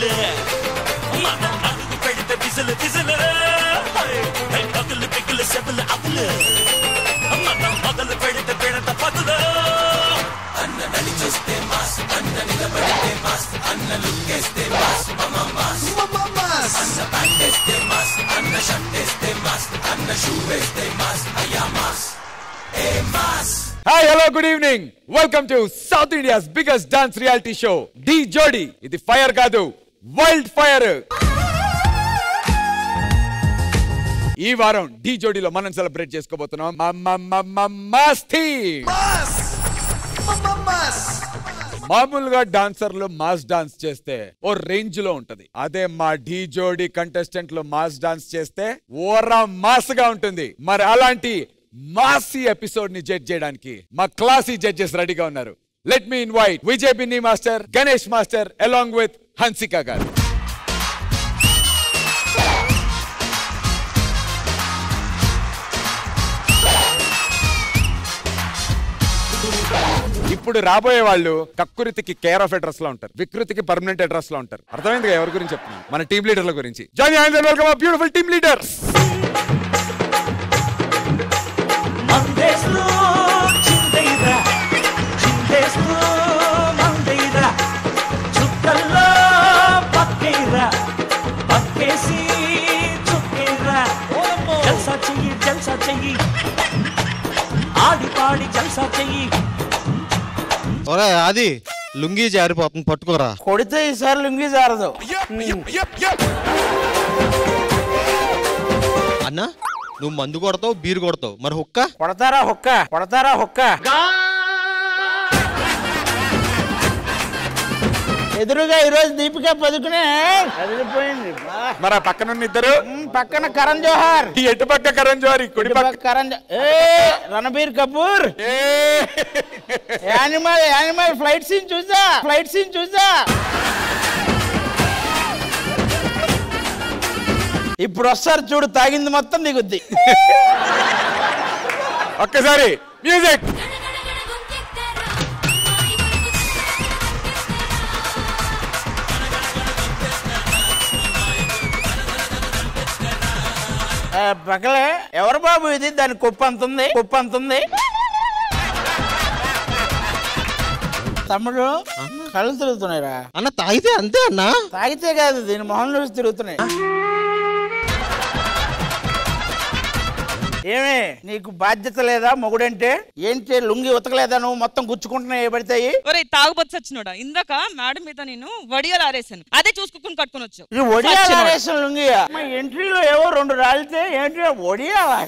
అప్పులే మనం అడుగు పెడితే విజలు విజలు పగులు పిగులు సెబులు అప్పులు మనం మొదలు పెడితే పెడత పగులు అన్న నడి చూస్తే మాస్ అన్న నిలబడితే మాస్ అన్న లుక్కేస్తే మాస్ మమ మాస్ అన్న ప్యాంటేస్తే మాస్ అన్న షర్టేస్తే మాస్ అన్న షూ వేస్తే మాస్ అయ్యా mass A mass. Hi, hello, good evening. Welcome to South India's biggest dance reality show, D Jodi. Idi fire kaadu, wild fire. ఈ వారం డి జోడీలో మనం సెలబ్రేట్ చేసుకోబోతున్నాం మస్తి. మామూలుగా డాన్సర్లు మాస్ డాన్స్ చేస్తే ఓ రేంజ్ లో ఉంటది. అదే మా డి జోడీ కంటెస్టెంట్లు మాస్ డాన్స్ చేస్తే ఓరా మాస్ గా ఉంటుంది. మరి అలాంటి మాసీ ఎపిసోడ్ ని జడ్జ్ చేయడానికి మా క్లాసీ జడ్జెస్ రెడీగా ఉన్నారు. Let me invite Vijay Binny master, Ganesh master along with Hansika గారు. ఇప్పుడు రాబోయే వాళ్ళు కక్కురితికి కేర్ ఆఫ్ అడ్రస్ లో ఉంటారు, వికృతికి పర్మనెంట్ అడ్రస్ లో ఉంటారు. అర్థమైంది ఎవరి గురించి చెప్తున్నాను? మన టీమ్ లీడర్ల గురించి. Join hands and welcome our beautiful team leaders. మందేస్లో చిందైరా చిందేస్లో మందైరా చుక్కల్లో పక్కైరా పక్కేసి చుక్కైరా జల్సా చెయ్యి ఆడి పాడి జల్సా చెయ్యి. ఒరే అది లుంగీ జారిపోతుంది, పట్టుకోరా. కొడితే ఈసారి లుంగీ జారదు. అన్నా నువ్వు మందు కొడతావు, బీరు కొడతావు, మరి హుక్క కొడతారా హుక్క ఎదురుగా ఈరోజు దీపిక పదుకునే అదిరిపోయింది. మరి ఆ పక్కన ఇద్దరు, పక్కన కరణ్ జోహార్, ఎటు పక్క కరణ్ జోహార్, కుడి పక్క కరణ్ రణబీర్ కపూర్. యానిమల్ ఫ్లైట్ సీన్ చూసా. ఇప్పుడు వస్తారు చూడు, తాగింది మొత్తం దిగుద్ది. ఒక్కసారి మ్యూజిక్. పక్కలే ఎవరు బాబు ఇది? దాని కుప్ప అంతుంది. తమ్ముడు కళ్ళు తిరుగుతున్నాయిరా. అన్న తాగితే అంతే అన్నా. తాగితే కాదు, దీని మొహం చూసి తిరుగుతున్నాయి. ఏమే నీకు బాధ్యత లేదా? మొగుడంటే ఏంటి? లుంగి ఉతకలేదా నువ్వు? మొత్తం గుచ్చుకుంటున్నాయి పడతాయి. ఒరే తాగుబోతు సచ్చినోడా, ఇందాక మేడం మీద నేను వడియాలు ఆరేసాను, అదే చూసుకుని కట్టుకుని వచ్చావు. ఇది వడియాలు ఆరేసిన లుంగియా? మా ఎంట్రీలో ఏవో 2 రాలితే ఏంటి వడియాలా?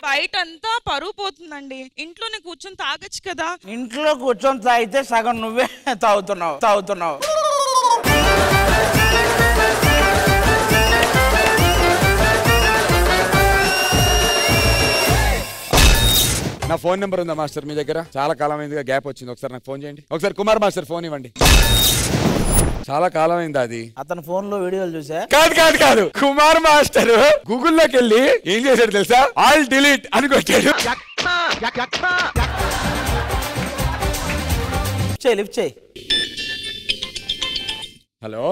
బయట అంతా పరువు పోతుందండి, ఇంట్లోనే కూర్చొని తాగొచ్చు కదా. ఇంట్లో కూర్చొని తాగితే సగం నువ్వే తాగుతున్నావు. నా ఫోన్ నెంబర్ ఉందా మాస్టర్ మీ దగ్గర? చాలా కాలం అయిందిగా, గ్యాప్ వచ్చింది. ఒకసారి నాకు ఫోన్ చేయండి. ఒకసారి కుమార్ మాస్టర్ ఫోన్ ఇవ్వండి. చాలా కాలం అయిందా అది? అతని ఫోన్ లో వీడియోలు చూసా. కాదు కుమార్ మాస్టర్ గూగుల్లోకి వెళ్ళి ఏం చేశాడు తెలుసా? ఆల్ డిలీట్ అని కొట్టాడు. లిఫ్ట్ చేయి. హలో.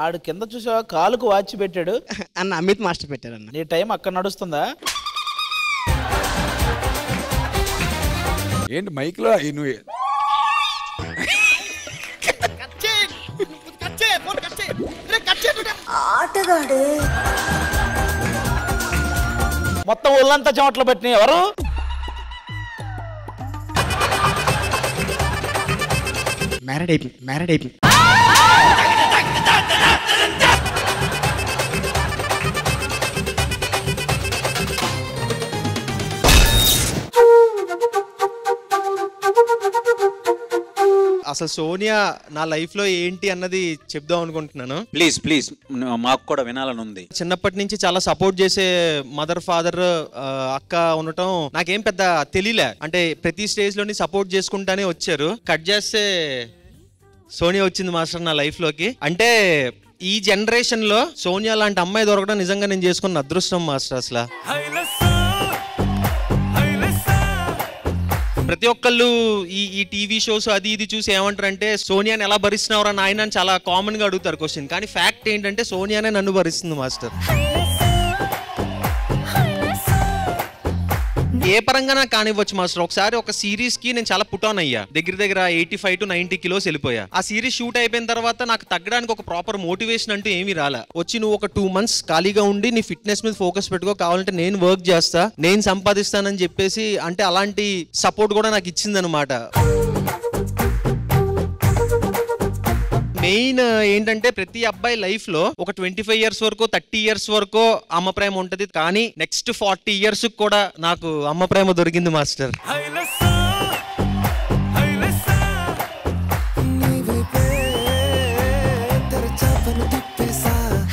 ఆడు కింద చూసావా, కాలుకు వాచ్ పెట్టాడు అన్న. అమిత్ మాస్టర్ పెట్టారన్న. నీ టైం అక్కడ నడుస్తుందా? ఏంటి మైక్ లో నువ్వు మొత్తం ఒళ్ళంతా చెమట్లు పెట్టినాయి. ఎవరు? మ్యారేడ్ అయిపోయింది. అసలు సోనియా నా లైఫ్ లో ఏంటి అన్నది చెప్దాం అనుకుంటున్నాను. ప్లీజ్ మాకు కూడా వినాలని ఉంది. చిన్నప్పటి నుంచి చాలా సపోర్ట్ చేసే మదర్, ఫాదర్, అక్క ఉండటం నాకేం పెద్ద తెలియలే. అంటే ప్రతి స్టేజ్ లోని సపోర్ట్ చేసుకుంటానే వచ్చారు. కట్ చేస్తే సోనియా వచ్చింది మాస్టర్ నా లైఫ్ లోకి. అంటే ఈ జనరేషన్ లో సోనియా లాంటి అమ్మాయి దొరకడం నిజంగా నేను చేసుకున్న అదృష్టం మాస్టర్. అసలు ప్రతి ఒక్కళ్ళు ఈ టీవీ షోస్ అది ఇది చూసి ఏమంటారంటే సోనియాని ఎలా భరిస్తున్నావురా నాయన అని చాలా కామన్ గా అడుగుతారు క్వశ్చన్. కానీ ఫ్యాక్ట్ ఏంటంటే సోనియానే నన్ను భరిస్తుంది మాస్టర్. ఏ పరంగా నాకు కానివ్వచ్చు మాస్టర్. ఒకసారి ఒక సిరీస్ కి నేను చాలా పుట్ ఆన్ అయ్యా, దగ్గర 85 to 90 kilos వెళ్ళిపోయా. ఆ సిరీస్ షూట్ అయిపోయిన తర్వాత నాకు తగ్గడానికి ఒక ప్రాపర్ మోటివేషన్ అంటూ ఏమీ రాలా. వచ్చి నువ్వు ఒక 2 months ఖాళీగా ఉండి నీ ఫిట్నెస్ మీద ఫోకస్ పెట్టుకో, కావాలంటే నేను వర్క్ చేస్తా, నేను సంపాదిస్తానని చెప్పేసి అంటే అలాంటి సపోర్ట్ కూడా నాకు ఇచ్చిందనమాట. మెయిన్ ఏంటంటే ప్రతి అబ్బాయి లైఫ్ లో ఒక 25 years వరకు 30 years వరకు అమ్మ ప్రేమ ఉంటది, కానీ నెక్స్ట్ 40 years కూడా నాకు అమ్మ ప్రేమ దొరికింది మాస్టర్.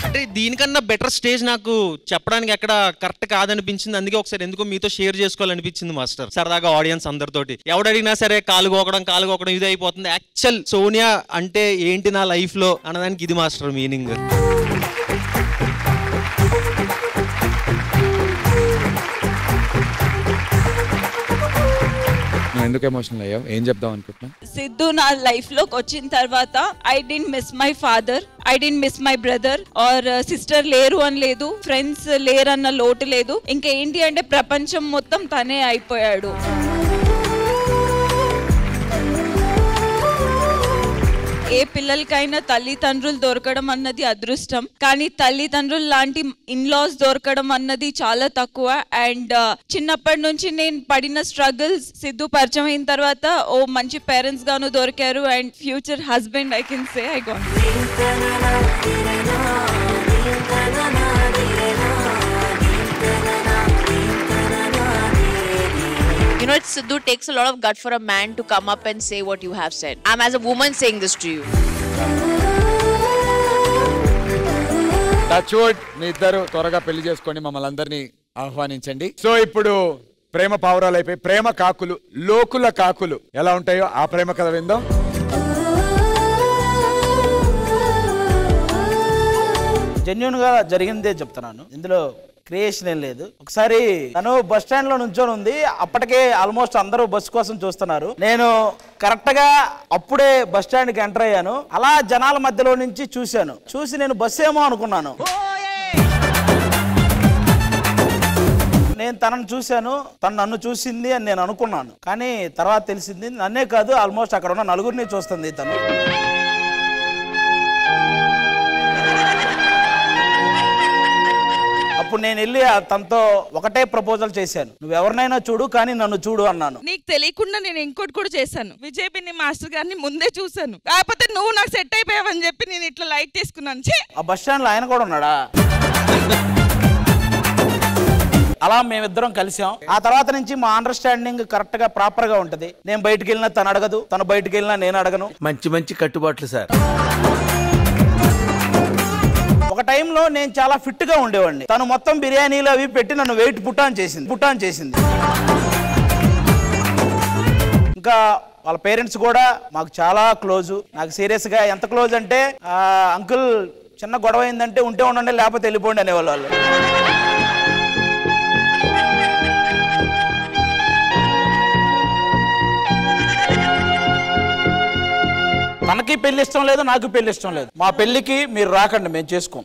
అంటే దీనికన్నా బెటర్ స్టేజ్ నాకు చెప్పడానికి ఎక్కడ కరెక్ట్ కాదనిపించింది. అందుకే ఒకసారి ఎందుకో మీతో షేర్ చేసుకోవాలనిపించింది మాస్టర్. సరదాగా ఆడియన్స్ అందరితోటి ఎవడు అడిగినా సరే కాలు గోకడం ఇది అయిపోతుంది. యాక్చువల్ సోనియా అంటే ఏంటి నా లైఫ్ లో అన్నదానికి ఇది మాస్టర్ మీనింగ్. ఎందుకు ఎమోషనల్ అయ్యావు? ఏం చెప్దాం అనుకుంటున్నా? సిద్ధు నా లైఫ్ లోకి వచ్చిన తర్వాత I don't miss my father, I don't miss my brother are sister లేరు అని లేదు, ఫ్రెండ్స్ లేరన్న లోటు లేదు. ఇంకా ఏంటి అంటే ప్రపంచం మొత్తం తనే అయిపోయాడు. ఏ పిల్లలకైనా తల్లిదండ్రులు దొరకడం అన్నది అదృష్టం, కానీ తల్లిదండ్రులు లాంటి ఇన్లాస్ దొరకడం అన్నది చాలా తక్కువ. అండ్ చిన్నప్పటి నుంచి నేను పడిన స్ట్రగుల్స్ సిద్ధు పరిచయం అయిన తర్వాత ఓ మంచి పేరెంట్స్ గాను దొరికారు and future husband I can say I got. You know, Sidhu takes a lot of gut for a man to come up and say what you have said. I'm as a woman saying this to you. Touch wood మీ ఇద్దరు త్వరగా పెళ్లి చేసుకొని మమ్మల్ని అందరినీ ఆహ్వానించండి. So ఇప్పుడు ప్రేమ పావురాలు అయిపోయి ప్రేమ కాకులు, లోకుల కాకులు ఎలా ఉంటాయో ఆ ప్రేమ కథ విందాం. జెన్యున్ గా జరిగిందే చెప్తున్నాను, ఇందులో క్రియేషన్ ఏం లేదు. ఒకసారి తను బస్ స్టాండ్ లో నుంచొని ఉంది, అప్పటికే ఆల్మోస్ట్ అందరూ బస్సు కోసం చూస్తున్నారు. నేను కరెక్ట్ గా అప్పుడే బస్ స్టాండ్ కి ఎంటర్ అయ్యాను. అలా జనాల మధ్యలో నుంచి చూసి నేను బస్సు ఏమో అనుకున్నాను. నేను తనను చూశాను, తను నన్ను చూసింది అని నేను అనుకున్నాను. కానీ తర్వాత తెలిసింది నన్నే కాదు ఆల్మోస్ట్ అక్కడ ఉన్న నలుగురిని చూస్తుంది తను. అప్పుడు నేను వెళ్ళి తనతో ఒకటే ప్రపోజల్ చేశాను, నువ్వు ఎవరినైనా చూడు కానీ నన్ను చూడు అన్నాను. నీకు తెలియకుండా నేను ఇంకోటి కూడా చేశాను. విజయ్ పిన్ని మాస్టర్ గారిని ముందే చూశాను, కాకపోతే నువ్వు నాకు సెట్ అయిపోయావని చెప్పి నేను ఇట్లా లైట్ తీసుకున్నాను. ఆ బస్ స్టాండ్ లో ఆయన కూడా ఉన్నాడా? అలా మేమిద్దరం కలిసాం. ఆ తర్వాత నుంచి మా అండర్స్టాండింగ్ కరెక్ట్ గా ప్రాపర్ గా ఉంటది. నేను బయటికి వెళ్ళినా తను అడగదు, తను బయటికి వెళ్ళినా నేను అడగను. మంచి కట్టుబాట్లు సార్. ఒక టైంలో నేను చాలా ఫిట్ గా ఉండేవాడిని. తను మొత్తం బిర్యానీలు అవి పెట్టి నన్ను వెయిట్ పుట్టాన్ చేసింది. ఇంకా వాళ్ళ పేరెంట్స్ కూడా మాకు చాలా క్లోజు. నాకు సీరియస్ గా ఎంత క్లోజ్ అంటే అంకుల్ చిన్న గొడవ అయిందంటే ఉంటే ఉండండి లేకపోతే వెళ్ళిపోండి అనేవాళ్ళు వాళ్ళు. తనకి పెళ్లి ఇష్టం లేదు, నాకు పెళ్లి ఇష్టం లేదు. మా పెళ్లికి మీరు రాకండి, మేము చేసుకోం.